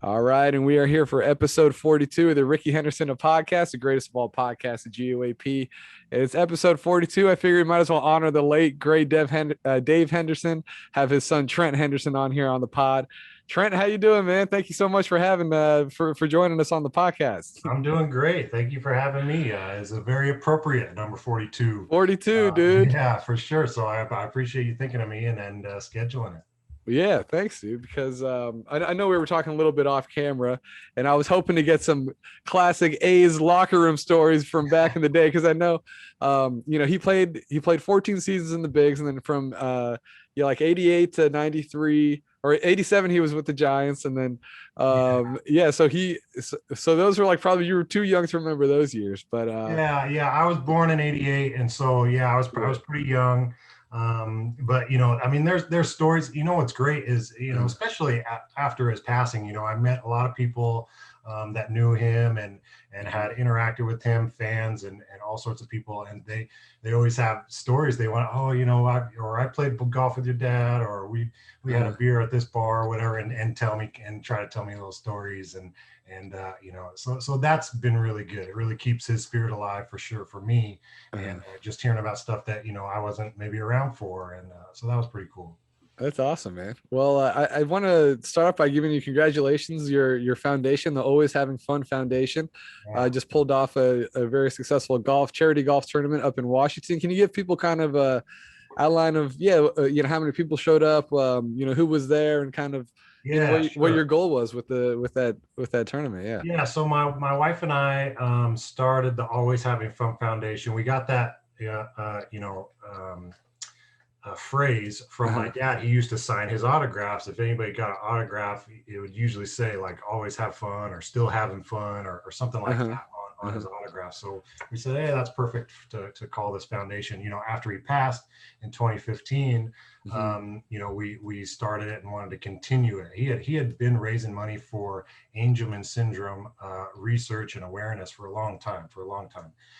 All right, and we are here for episode 42 of the Ricky Henderson of podcast, the greatest of all podcasts, the G.O.A.P. It's episode 42. I figure we might as well honor the late, great Dave Henderson, have his son Trent Henderson on here on the pod. Trent, how you doing, man? Thank you so much for having for joining us on the podcast. I'm doing great. Thank you for having me. It's a very appropriate number 42. 42, dude. Yeah, for sure. So I appreciate you thinking of me and scheduling it. Yeah, thanks, dude. Because I know we were talking a little bit off camera, and I was hoping to get some classic A's locker room stories from back in the day. Because I know, he played 14 seasons in the bigs, and then from like 88 to 93 or 87, he was with the Giants, and then so those were like probably you were too young to remember those years, but Yeah. I was born in '88, and so yeah, I was pretty young. But I mean, there's stories. What's great is especially after his passing. I met a lot of people that knew him and had interacted with him, fans and all sorts of people, and they always have stories. They want, I played golf with your dad, or we had a beer at this bar or whatever, and tell me and try to tell me little stories so that's been really good. It really keeps his spirit alive for sure for me, and just hearing about stuff that I wasn't maybe around for, and so that was pretty cool. That's awesome, man. Well, I want to start off by giving you congratulations. Your foundation, the Always Having Fun Foundation, Yeah. just pulled off a very successful charity golf tournament up in Washington. Can you give people kind of a outline of how many people showed up, who was there, and kind of Yeah, what your sure. goal was with that tournament? Yeah. Yeah, so my wife and I started the Always Having Fun Foundation. We got that phrase from my Uh-huh. dad. He used to sign his autographs. If anybody got an autograph, it would usually say like "always have fun" or "still having fun" or something like Uh-huh. that on Uh-huh. his autograph. So we said, hey, that's perfect to call this foundation. After he passed in 2015, Mm-hmm. we started it and wanted to continue it. He had been raising money for Angelman Syndrome research and awareness for a long time.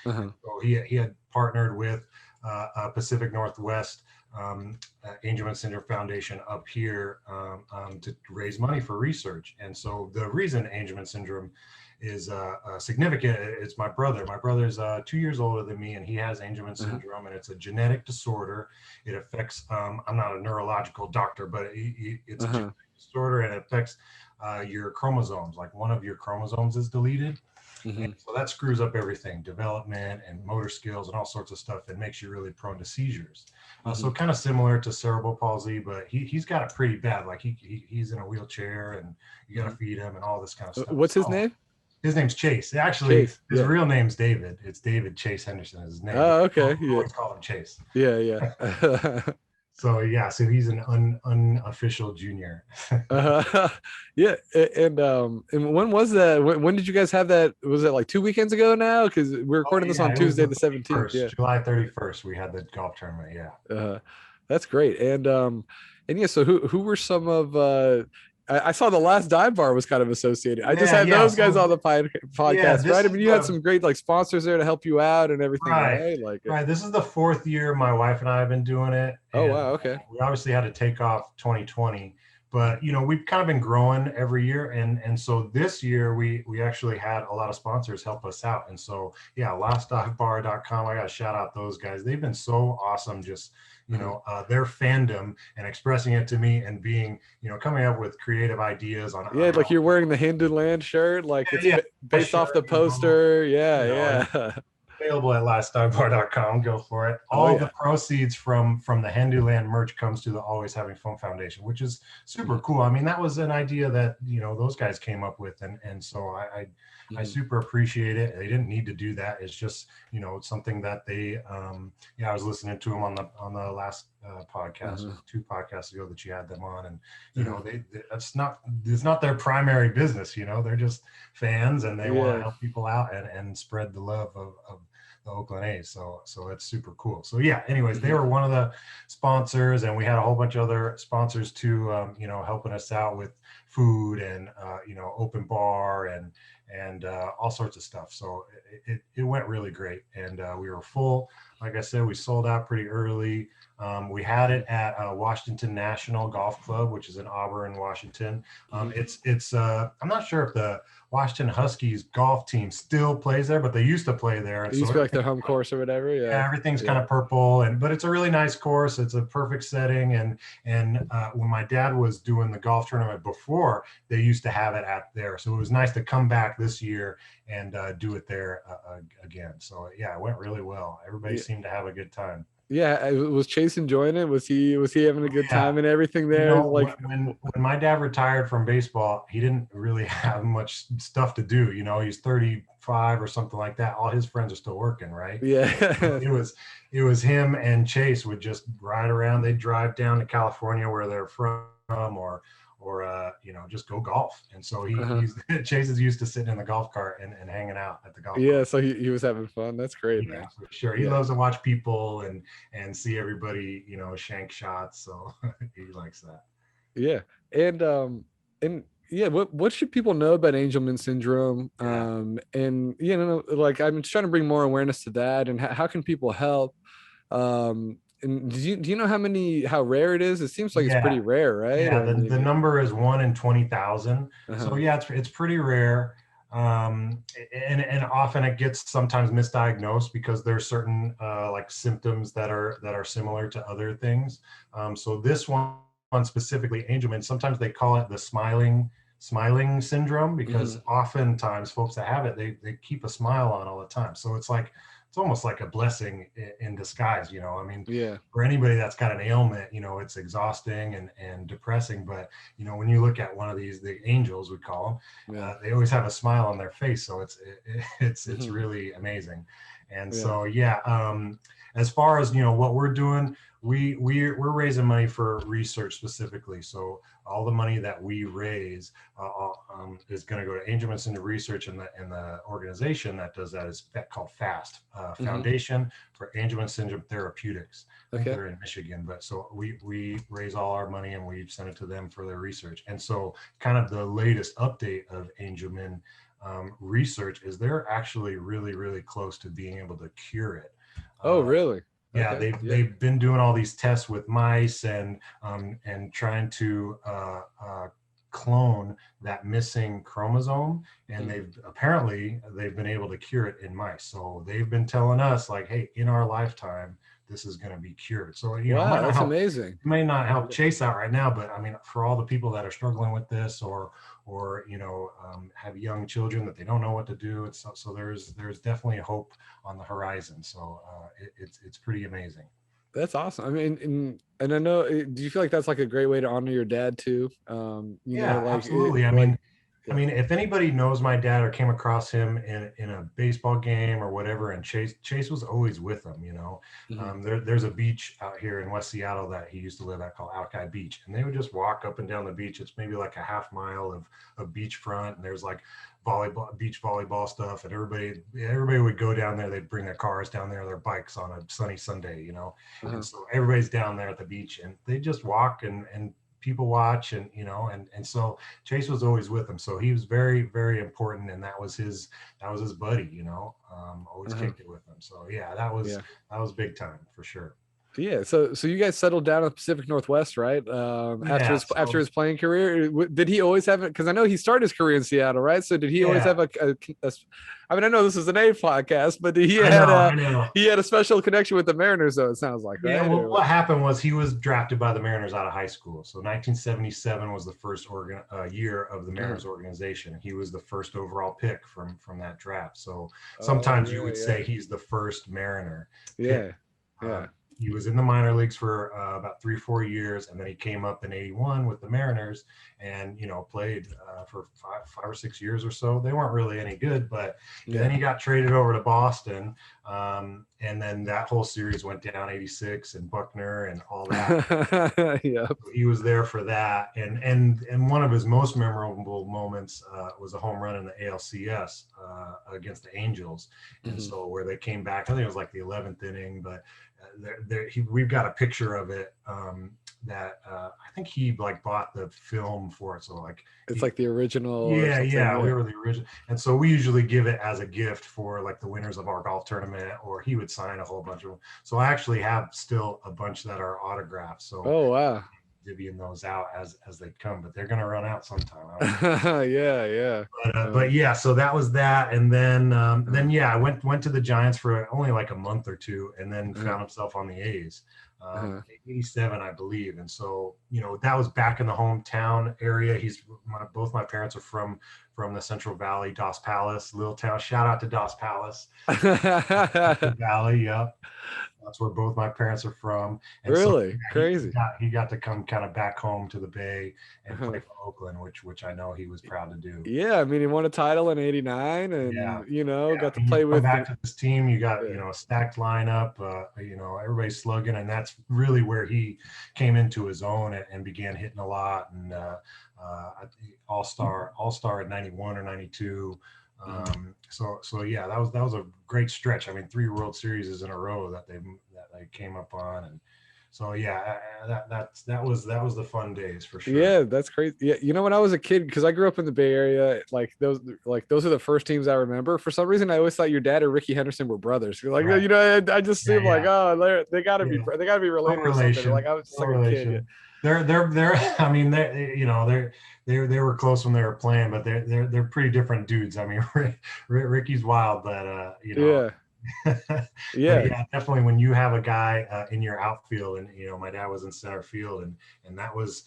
Uh-huh. So he had partnered with Pacific Northwest Angelman Syndrome Foundation up here to raise money for research. And so the reason Angelman Syndrome is significant, it's my brother. My brother's 2 years older than me, and he has Angelman Uh-huh. Syndrome, and it's a genetic disorder. It affects, I'm not a neurological doctor, but it's a Uh-huh. genetic disorder, and it affects your chromosomes. Like one of your chromosomes is deleted. And Mm-hmm. so that screws up everything, development and motor skills and all sorts of stuff, and makes you really prone to seizures. Mm-hmm. So kind of similar to cerebral palsy, but he's got it pretty bad. Like he's in a wheelchair, and you got to Mm-hmm. feed him and all this kind of stuff. What's his So name? his name's Chase. Actually, Chase. his Yeah. real name's David. It's David Chase Henderson is his name, but Oh, we okay. Yeah. always call him Chase. Yeah. Yeah. So yeah, so he's an unofficial junior. Uh, yeah, and when was that? When did you guys have that? Was it like 2 weekends ago now? Because we're Oh recording this yeah, on it was Tuesday the the 17th. 31st, Yeah, July 31st. We had the golf tournament. Yeah. uh, that's great. And yeah, so who were some of? I saw the last dive bar was kind of associated. I just Yeah, had yeah. those guys So on the yeah, podcast, this right? I is mean, you had the some great like sponsors there to help you out and everything, right, right? Like, right. This is the fourth year my wife and I have been doing it, oh and wow, okay, we obviously had to take off 2020, but we've kind of been growing every year, and so this year we actually had a lot of sponsors help us out, and so yeah, lastdivebar.com. I got to shout out those guys. They've been so awesome. Just uh-huh. their fandom and expressing it to me and being coming up with creative ideas on Yeah, like how you're wearing the Hindu land shirt, like yeah, it's yeah, my based off shirt, the poster. Yeah, and yeah. available at lastdivebar.com. Go for it. Oh All the yeah. proceeds from the Hendu Land merch comes to the Always Having Fun Foundation, which is super Mhm, cool. I mean, that was an idea that those guys came up with, and so I mhm, super appreciate it. They didn't need to do that. It's just it's something that they yeah. I was listening to them on the last podcast, uh-huh, or 2 podcasts ago that you had them on, and uh-huh. it's not their primary business. They're just fans, and they want to Yeah. help people out and spread the love of the Oakland A's. So it's super cool. So yeah, anyways, they were one of the sponsors, and we had a whole bunch of other sponsors too, helping us out with food and open bar and all sorts of stuff. So it went really great, and we were full. Like I said, we sold out pretty early. We had it at Washington National Golf Club, which is in Auburn, Washington. It's I'm not sure if the Washington Huskies golf team still plays there, but they used to play there. It used to be like their home course or whatever. Yeah, everything's kind of purple, but it's a really nice course. It's a perfect setting. And when my dad was doing the golf tournament before, they used to have it at there. So it was nice to come back this year and do it there again. So yeah, it went really well. Everybody seemed to have a good time. Yeah, was Chase enjoying it? Was he having a good time and everything there? When my dad retired from baseball, he didn't really have much stuff to do. He's 35 or something like that. All his friends are still working, right? Yeah. it was him and Chase would just ride around. They'd drive down to California where they're from, or just go golf. And so Chase is used to sitting in the golf cart and hanging out at the golf cart. So he was having fun. That's great, man. For sure. He loves to watch people and see everybody, shank shots. So he likes that. Yeah. And yeah, what should people know about Angelman syndrome? And I'm just trying to bring more awareness to that, and how can people help? And do you know how rare it is? It seems like it's pretty rare, right? Yeah, the number is 1 in 20,000. So yeah, it's pretty rare. And often it gets sometimes misdiagnosed because there's certain like symptoms that are similar to other things. So this one specifically, Angelman, sometimes they call it the smiling syndrome because oftentimes folks that have it, they keep a smile on all the time. So it's almost like a blessing in disguise, for anybody that's got an ailment, it's exhausting and depressing. But, when you look at one of these, the angels, we call them, they always have a smile on their face. So it's really amazing. And so, as far as, what we're doing, we're raising money for research specifically. So all the money that we raise is going to go to Angelman Syndrome Research, and the organization that does that is called FAST, Foundation for Angelman Syndrome Therapeutics. Okay. They're in Michigan, but so we raise all our money and we send it to them for their research. And so kind of the latest update of Angelman research is they're actually really, really close to being able to cure it. Oh, really? Yeah, okay. They've been doing all these tests with mice and trying to clone that missing chromosome, and they've been able to cure it in mice. So they've been telling us like, hey, in our lifetime, this is going to be cured. So wow, that's amazing. It may not help Chase out right now, but I mean, for all the people that are struggling with this or have young children that they don't know what to do, and so there's definitely hope on the horizon. So it's pretty amazing. That's awesome. I mean, and I know, do you feel like that's like a great way to honor your dad too? Absolutely. I mean, if anybody knows my dad or came across him in a baseball game or whatever, and Chase was always with him, there's a beach out here in West Seattle that he used to live at called Alki Beach. And they would just walk up and down the beach. It's maybe like a half mile of beachfront. And there's like beach volleyball stuff. And everybody would go down there. They'd bring their cars down there, their bikes on a sunny Sunday, And so everybody's down there at the beach and they just walk and people watch and so Chase was always with him, so he was very, very important, and that was his buddy, always kicked it with him. So yeah, that was big time for sure. Yeah, so you guys settled down in the Pacific Northwest, right? After his playing career, did he always have it? Because I know he started his career in Seattle, right? So did he always have a I mean, I know this is an A podcast, but he had a special connection with the Mariners, though, it sounds like, right? Yeah, well, what happened was he was drafted by the Mariners out of high school. So 1977 was the first year of the Mariners organization. He was the first overall pick from that draft. So sometimes you would say he's the first Mariner pick. he was in the minor leagues for about 3-4 years, and then he came up in '81 with the Mariners, and played for 5 or 6 years or so. They weren't really any good, but then he got traded over to Boston, and then that whole series went down, '86 and Buckner and all that. Yeah. He was there for that, and one of his most memorable moments was a home run in the ALCS against the Angels, and so where they came back. I think it was like the 11th inning, but we've got a picture of it that I think he like bought the film for it, so like it's like the original. Yeah, we were the original, and so we usually give it as a gift for like the winners of our golf tournament, or he would sign a whole bunch of them. So I actually have still a bunch that are autographed. So oh wow, divvying those out as they come, but they're gonna run out sometime. Yeah. But yeah, so that was that, and then I went to the Giants for only like a month or two, and then found himself on the A's. '87, I believe, and so that was back in the hometown area. Both my parents are from the Central Valley, Dos Palace, little town. Shout out to Dos Palace, Valley. Yep, that's where both my parents are from. And really? So, crazy. He got to come kind of back home to the Bay and play for Oakland, which I know he was proud to do. Yeah, I mean, he won a title in '89, and got to play with. Back to this team, you got a stacked lineup. Everybody's slugging, and that's really where he came into his own and began hitting a lot. And all-star at '91 or '92. So yeah, that was a great stretch. I mean, 3 World Series in a row that they came up on, and so yeah, that was the fun days for sure. Yeah, that's crazy. Yeah, when I was a kid, because I grew up in the Bay Area, those are the first teams I remember. For some reason, I always thought your dad and Ricky Henderson were brothers. Like, right. I just seem like, oh, they gotta be related or something. Like I was just like a kid. They're I mean, they were close when they were playing, but they're pretty different dudes. I mean, Ricky's wild, but yeah, definitely when you have a guy in your outfield, and my dad was in center field, and that was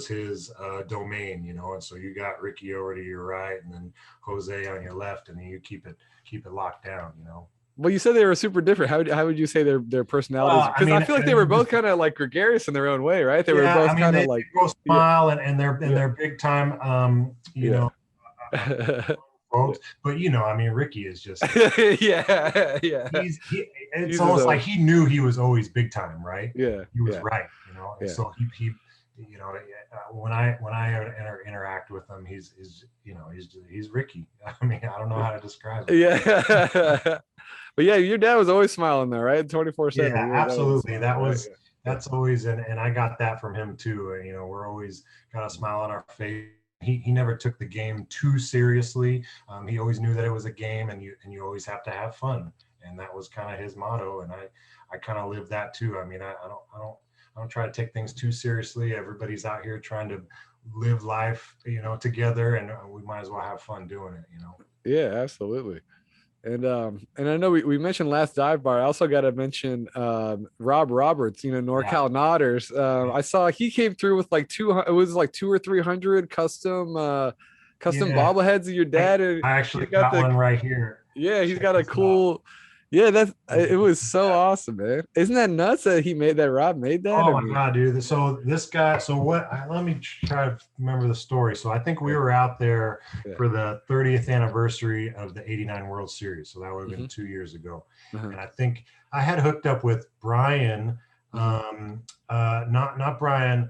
his domain, and so you got Ricky over to your right, and then Jose on your left, and then you keep it locked down. Well, you said they were super different. How would you say their personalities? Because I feel like they were both kind of like gregarious in their own way, right? They were both kind of like both smile and they're big time. Folks, but I mean, Ricky is just yeah. It's almost like he knew he was always big time, right? Yeah, he was right, and so he when I interact with him, he's Ricky. I mean, I don't know how to describe it. Yeah. But yeah, your dad was always smiling there, right? 24/7. Yeah, absolutely. That's always, and I got that from him too. We're always got a smile on our face. He never took the game too seriously. He always knew that it was a game, and you always have to have fun, and that was kind of his motto. And I kind of live that too. I mean, I don't try to take things too seriously. Everybody's out here trying to live life, together, and we might as well have fun doing it. Yeah, absolutely. And I know we mentioned last dive bar. I also got to mention Rob Roberts, NorCal Nodders. I saw he came through with like 200. It was like 200 or 300 custom bobbleheads of your dad. And I actually got one right here. Yeah, he's got a cool. Yeah, it was so awesome, man. Isn't that nuts that Rob made that? Oh my God, dude. So this guy, let me try to remember the story. So I think we were out there for the 30th anniversary of the '89 World Series. So that would have been 2 years ago. And I think I had hooked up with Brian, not Brian,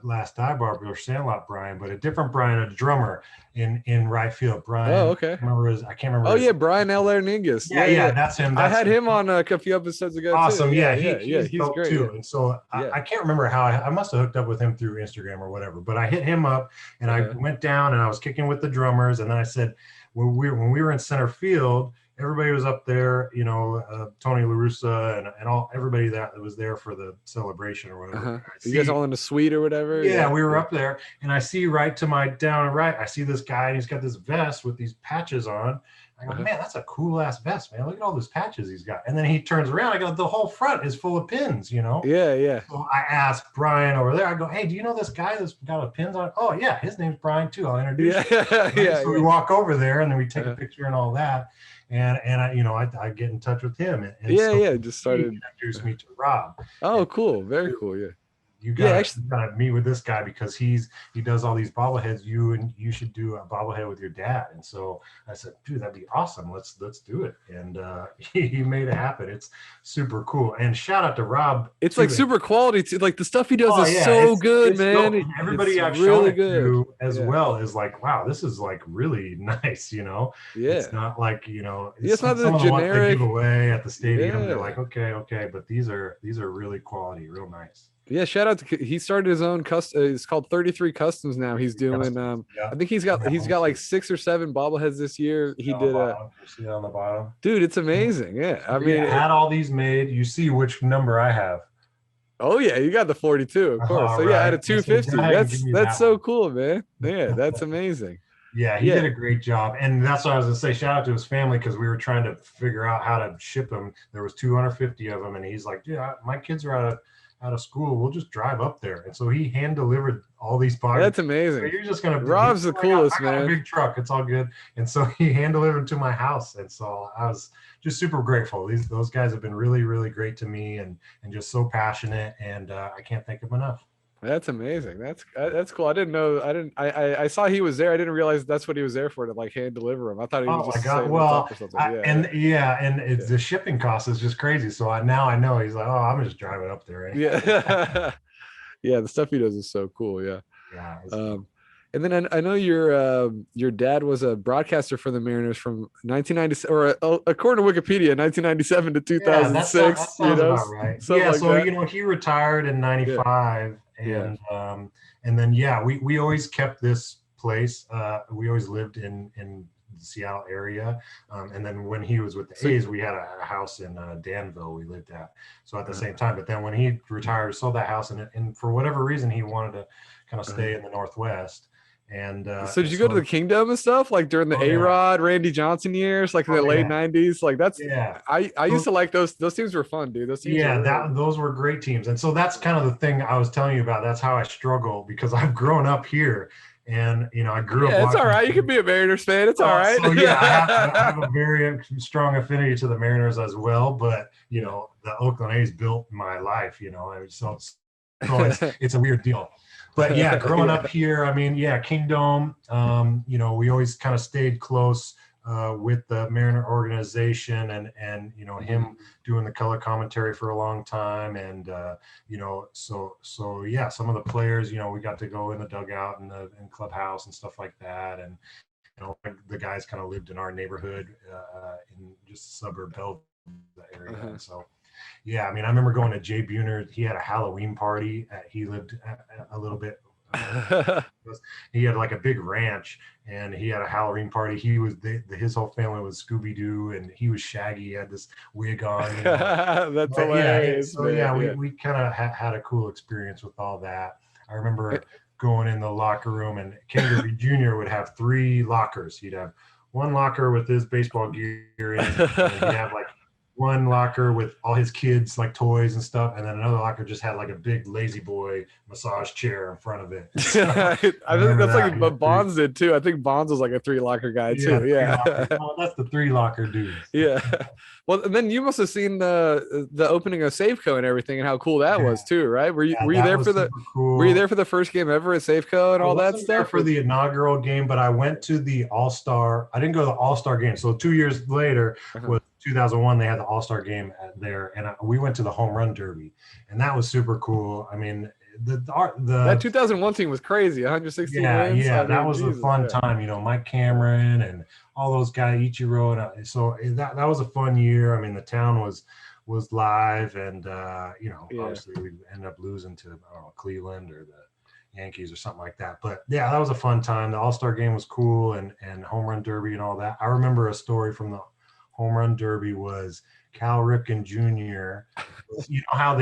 last dive bar or Sandlot Brian, but a different Brian, a drummer in right field. Brian. Oh, okay. I can't remember. Oh, yeah, Brian L. Erningas. Yeah, that's him. I had him on a few episodes ago. Awesome. Too. Yeah, he's great too. And so Yeah. I can't remember how I must have hooked up with him through Instagram or whatever. But I hit him up, and I went down and I was kicking with the drummers, and then I said, when we were in center field, everybody was up there, Tony La Russa and everybody that was there for the celebration or whatever. You guys all in the suite or whatever? Yeah, we were up there, and I see right to my down right, I see this guy, and he's got this vest with these patches on. I go, man, that's a cool ass vest, man. Look at all those patches he's got. And then he turns around. I go, the whole front is full of pins, you know? Yeah, yeah. So I asked Brian over there, I go, hey, do you know this guy that's got a pins on? Oh, yeah, his name's Brian too. I'll introduce you. Right? Yeah. So we walk over there and then we take a picture and all that. And I get in touch with him. And so just started. he introduced me to Rob. Oh, cool. Very cool. Yeah. You gotta meet with this guy because he does all these bobbleheads. You should do a bobblehead with your dad. And so I said, dude, that'd be awesome. Let's do it. And he made it happen. It's super cool. And shout out to Rob. It's like super quality too. Like the stuff he does is so good, man. Everybody I've shown it to as well is like, wow, this is like really nice. Yeah. It's not like it's not the generic they give away at the stadium. Yeah. They're like, okay, but these are really quality, real nice. Yeah, shout out to he started his own it's called 33 Customs now. He's doing I think he's got like 6 or 7 bobbleheads this year. He did see on the bottom. Dude, it's amazing. Yeah. I mean, I had all these made. You see which number I have. Oh yeah, you got the 42, of course. So yeah, I had a 250. That's so cool, man. Yeah, that's amazing. Yeah, he did a great job. And that's what I was gonna say. Shout out to his family because we were trying to figure out how to ship them. There was 250 of them, and he's like, dude, my kids are out of school, we'll just drive up there. And so he hand delivered all these boxes. That's amazing. So you're just gonna Rob's the coolest, man. I got a big truck, it's all good. And so he hand delivered to my house. And so I was just super grateful. Those guys have been really, really great to me and just so passionate. And I can't thank them enough. That's amazing. That's cool. I didn't know. I saw he was there. I didn't realize that's what he was there for, to like hand deliver him. I thought he was just saying what's up or something. The shipping cost is just crazy. So now I know he's like, oh, I'm just driving up there. Right? Yeah. Yeah. The stuff he does is so cool. Yeah. Yeah. And then I know your dad was a broadcaster for the Mariners from 1990, or according to Wikipedia, 1997 to 2006. Yeah, that sounds about right. So he retired in '95. And then we always kept this place. We always lived in the Seattle area, and then when he was with the A's, we had a house in Danville we lived at. So at the same time, but then when he retired, sold that house, and for whatever reason he wanted to kind of stay in the Northwest. And so did you go to the Kingdom and stuff like during the A-Rod, Randy Johnson years, like in the late 90s? Like that's I used to like those teams were fun, dude. Those teams those were great teams. And so that's kind of the thing I was telling you about. That's how I struggle because I've grown up here and I grew up. It's all right. You can be a Mariners fan. It's all right. So I have a very strong affinity to the Mariners as well. But the Oakland A's built my life. So it's a weird deal. But growing up here, I mean, Kingdom, we always kind of stayed close with the Mariner organization and him doing the color commentary for a long time. And, so some of the players, we got to go in the dugout and the clubhouse and stuff like that. And, the guys kind of lived in our neighborhood in just the suburb Bellevue area. And so, I mean, I remember going to Jay Buhner. He had a Halloween party. He lived a little bit. He had like a big ranch, and he had a Halloween party. He was his whole family was Scooby-Doo, and he was Shaggy. He had this wig on. That's hilarious. We kind of had a cool experience with all that. I remember going in the locker room, and Ken Griffey Jr. would have 3 lockers. He'd have one locker with his baseball gear in, and he'd have like one locker with all his kids like toys and stuff, and then another locker just had like a big lazy boy massage chair in front of it. So, I think that's like what Bonds did too. I think Bonds was like a 3 locker guy too. That's the 3 locker dude. Yeah. Well, and then you must have seen the opening of Safeco and everything, and how cool that was too, right? Were you there for Were you there for the first game ever at Safeco and all that stuff? There for the inaugural game, but I went to the All-Star. I didn't go to the All-Star game. So 2 years later was 2001. They had the All-Star game there, and we went to the home run derby, and that was super cool. I mean, that 2001 team was crazy. 116 wins. That was a fun time. Mike Cameron and all those guys, Ichiro, and so that was a fun year. I mean, the town was live, and obviously we ended up losing to Cleveland or the Yankees or something like that. But that was a fun time. The All-Star game was cool, and home run derby and all that. I remember a story from the home run derby was Cal Ripken Jr. You know how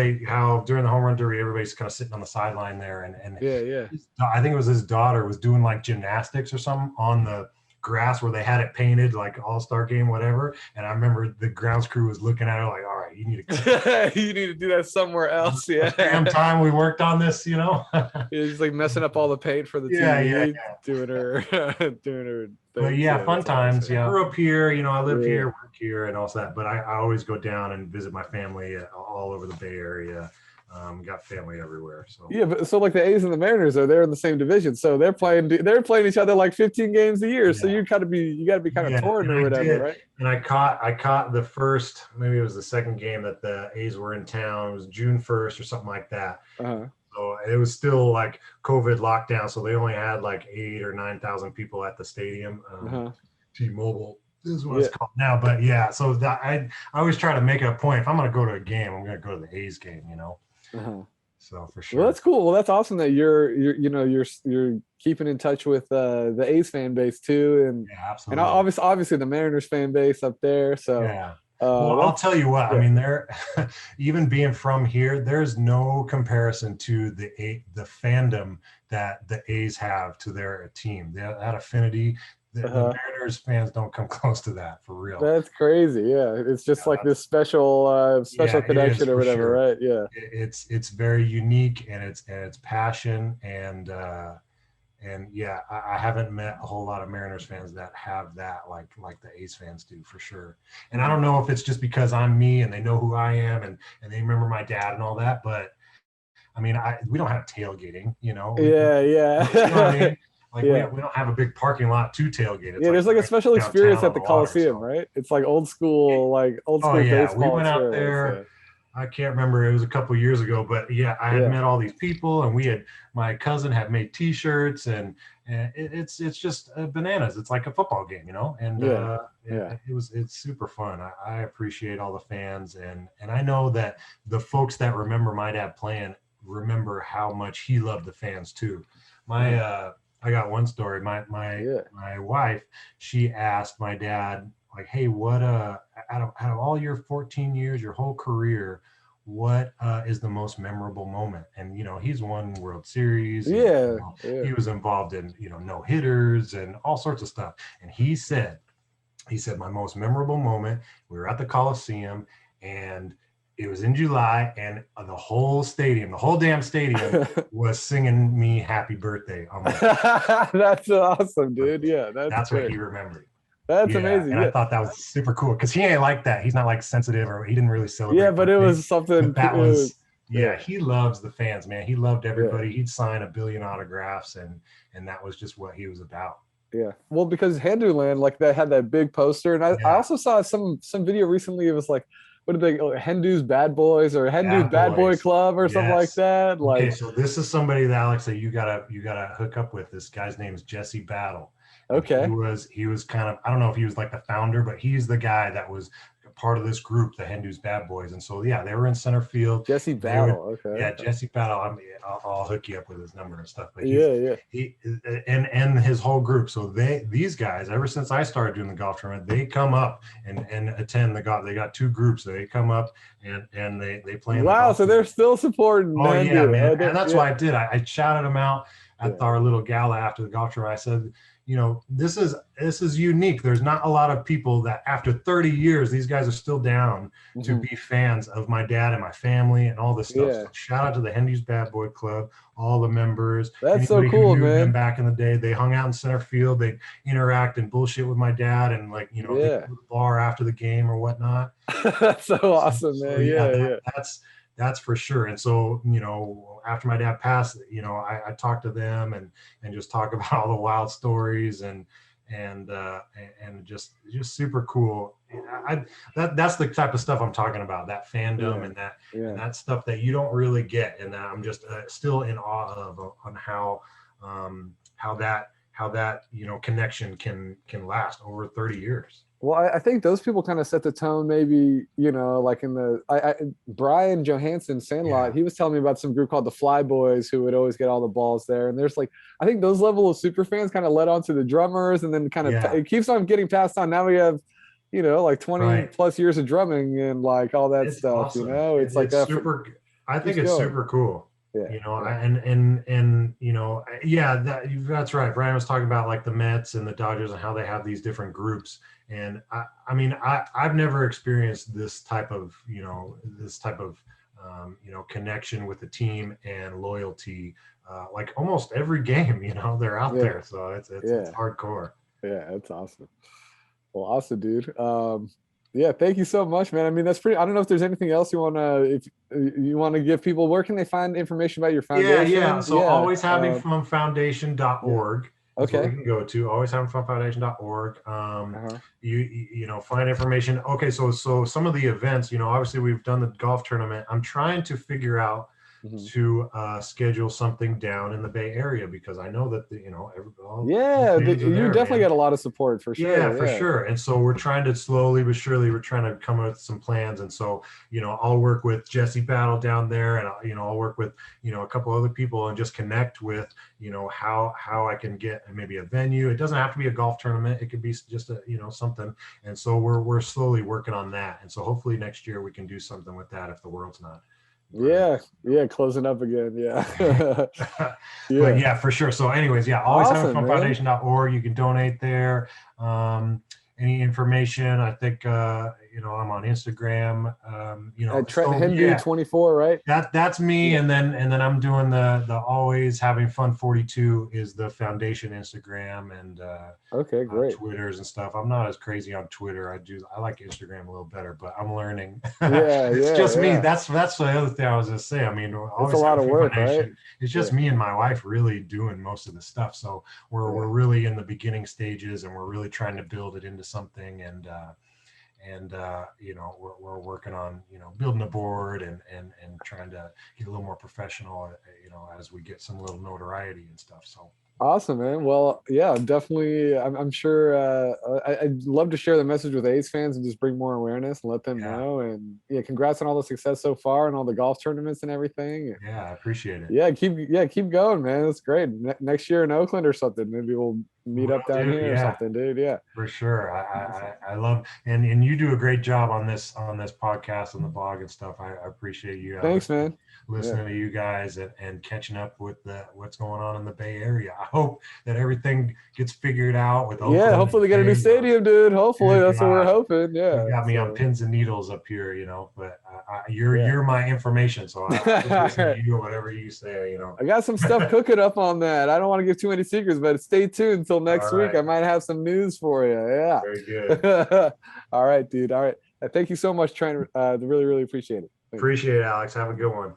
during the home run derby, everybody's kind of sitting on the sideline there, and Yeah. I think it was his daughter was doing like gymnastics or something on the grass where they had it painted like All-Star game, whatever. And I remember the grounds crew was looking at her like, all right, you need to you need to do that somewhere else. Yeah. Damn time we worked on this, you know. It's like messing up all the paint for the TV, doing her doing her things. But yeah, fun times. Yeah. I grew up here, you know, I live here, work here and all that. But I always go down and visit my family all over the Bay Area. Got family everywhere. So yeah, but so like the A's and the Mariners are there in the same division, so they're playing each other like 15 games a year. Yeah. So you got to be kind of torn or whatever, right? And I caught the first, maybe it was the second game that the A's were in town. It was June 1st or something like that. So it was still like COVID lockdown, so they only had like 8,000 or 9,000 people at the stadium. T-Mobile is what it's called now, but yeah. So that I always try to make it a point. If I'm going to go to a game, I'm going to go to the A's game, you know. So for sure. Well, that's cool. Well, that's awesome that you're keeping in touch with the A's fan base too, and absolutely. And obviously the Mariners fan base up there. So yeah. Well, I'll tell you what. I mean, there, even being from here, there's no comparison to the fandom that the A's have to their team. That affinity. The Mariners fans don't come close to that, for real. That's crazy. Yeah, it's just like this special connection or whatever, right? Yeah, it's very unique, and it's passion, and yeah, I haven't met a whole lot of Mariners fans that have that like the A's fans do, for sure. And I don't know if it's just because I'm me and they know who I am and they remember my dad and all that, but I mean, we don't have tailgating, you know. Yeah. You know what I mean? Like we don't have a big parking lot to tailgate. It's there's like a special experience at the Coliseum, right? It's like old school baseball. We went out there. Yeah. I can't remember. It was a couple years ago, but yeah, I had met all these people, and my cousin had made T-shirts, and it's just bananas. It's like a football game, you know. And it's super fun. I appreciate all the fans, and I know that the folks that remember my dad playing remember how much he loved the fans too. I got one story. My wife, she asked my dad, like, hey, what out of all your 14 years, your whole career, what is the most memorable moment? And you know, he's won World Series. Yeah. He was involved in, you know, no hitters and all sorts of stuff. And he said my most memorable moment, we were at the Coliseum, and it was in July, and the whole damn stadium was singing me happy birthday. That's awesome, dude. Yeah, that's what he remembered. That's amazing. And I thought that was super cool, because he ain't like that. He's not like sensitive, or he didn't really celebrate. Yeah, but it was something. That was he loves the fans, man. He loved everybody. He'd sign 1 billion autographs, and that was just what he was about. Yeah, well, because Hendu Land, like, they had that big poster, and I also saw some video recently. It was like, what are they? Hendu's Bad Boys, or Hendu's Bad Boy Club, or something like that. Like, okay, so this is somebody that, Alex, that you gotta hook up with. This guy's name is Jesse Battle. Okay. He was kind of, I don't know if he was like the founder, but he's the guy that was part of this group, the Hendu's Bad Boys. And so, yeah, they were in center field. Jesse Battle. Okay. Yeah, Jesse Battle. I'll hook you up with his number and stuff. But he and his whole group. So these guys, ever since I started doing the golf tournament, they come up and attend the golf. They got 2 groups. So they come up and they play. Wow. So they're still supporting. Oh yeah, man. And that's why I did. I shouted them out at our little gala after the golf tournament. I said, you know, this is unique. There's not a lot of people that after 30 years, these guys are still down to be fans of my dad and my family and all this stuff. Yeah. So shout out to the Hendu's Bad Boy Club, all the members. That's so cool, man. Them back in the day, they hung out in center field. They interact and bullshit with my dad, and like, you know, they go to the bar after the game or whatnot. That's so awesome, man. That's for sure. And so, you know, after my dad passed, you know, I talked to them and just talk about all the wild stories and just super cool. That's the type of stuff I'm talking about, that fandom and that stuff that you don't really get, and that I'm just still in awe of on how that you know, connection can last over 30 years. Well, I think those people kind of set the tone, maybe, you know, like in Brian Johansson Sandlot, he was telling me about some group called the Fly Boys who would always get all the balls there. And there's like, I think those level of super fans kind of led on to the drummers, and then kind of it keeps on getting passed on. Now we have you know, like 20 Right. plus years of drumming and like all that It's stuff, you awesome. know, it's like It's that super. I think keeps it's going. super cool. Yeah. You know, Yeah. and you know, yeah, that's right. Brian was talking about like the Mets and the Dodgers and how they have these different groups. And I mean, I've never experienced this type of, you know, you know, connection with the team and loyalty. Like almost every game, you know, they're out Yeah. there, so it's Yeah. hardcore. Yeah. That's awesome. Well, awesome, dude. Yeah, thank you so much, man. I mean, that's pretty. I don't know if there's anything else you want to, if you want to give people, where can they find information about your Yeah, yeah. foundation? So Yeah. Yeah. alwayshavingfunfoundation.org is where Okay. you can go to, alwayshavingfunfoundation.org. Uh-huh. You know, find information. Okay, so some of the events, you know, obviously we've done the golf tournament. I'm trying to figure out Mhm. to schedule something down in the Bay Area because I know that the, you know, all the Yeah, fans are you there, definitely man. get a lot of support for Yeah, sure. for Yeah. sure. And so we're trying to slowly but surely, we're trying to come up with some plans. And so, you know, I'll work with Jesse Battle down there, and you know, I'll work with, you know, a couple other people and just connect with, you know, how I can get maybe a venue. It doesn't have to be a golf tournament. It could be just a, you know, something. And so we're slowly working on that. And so hopefully next year we can do something with that if the world's not burning. Yeah. Yeah. Closing up again. Yeah. But Yeah. yeah, for sure. So, anyways, yeah, Awesome, man. alwayshavingfunfoundation.org. You can donate there. Any information, I think, you know, I'm on Instagram. You know, At Trent so Hendu yeah, 24, right? that's me. Yeah. And then I'm doing the always having fun 42 is the foundation Instagram and Okay, great. Twitters and stuff. I'm not as crazy on Twitter. I like Instagram a little better, but I'm learning. Yeah. It's Yeah. just me. Yeah. That's the other thing I was gonna say. I mean, It's a always lot having of fun work, right? foundation. It's just Yeah. me and my wife really doing most of the stuff. So Yeah. we're really in the beginning stages, and we're really trying to build it into something. And you know, we're working on, you know, building a board and trying to get a little more professional, you know, as we get some little notoriety and stuff. So Awesome, man. Well, yeah, definitely. I'm sure I'd love to share the message with A's fans and just bring more awareness and let them yeah, know. And yeah, congrats on all the success so far and all the golf tournaments and everything. yeah, I appreciate it. Yeah, keep going, man. That's great. Next year in Oakland or something, maybe we'll meet Will up down do. here or Yeah. something, dude. Yeah. For sure. Awesome. I love, and you do a great job on this podcast and the blog and stuff. I appreciate you. I Thanks, man. Yeah. listening to you guys and catching up with what's going on in the Bay Area. I hope that everything gets figured out with Yeah, Oakland hopefully and they get a new Bay. stadium, dude. Hopefully Good that's what we're gosh, hoping. you Yeah. got me on So pins and needles up here, you know. But yeah. you're my information, so I just All listen to right. you or whatever you say, you know. I got some stuff cooking up on that. I don't want to give too many secrets, but stay tuned until All next week. right, I might have some news for you. very good. Yeah. All right, dude. All right. Thank you so much, Trent. Really, really appreciate it. Thanks. Appreciate it, Alex. Have a good one.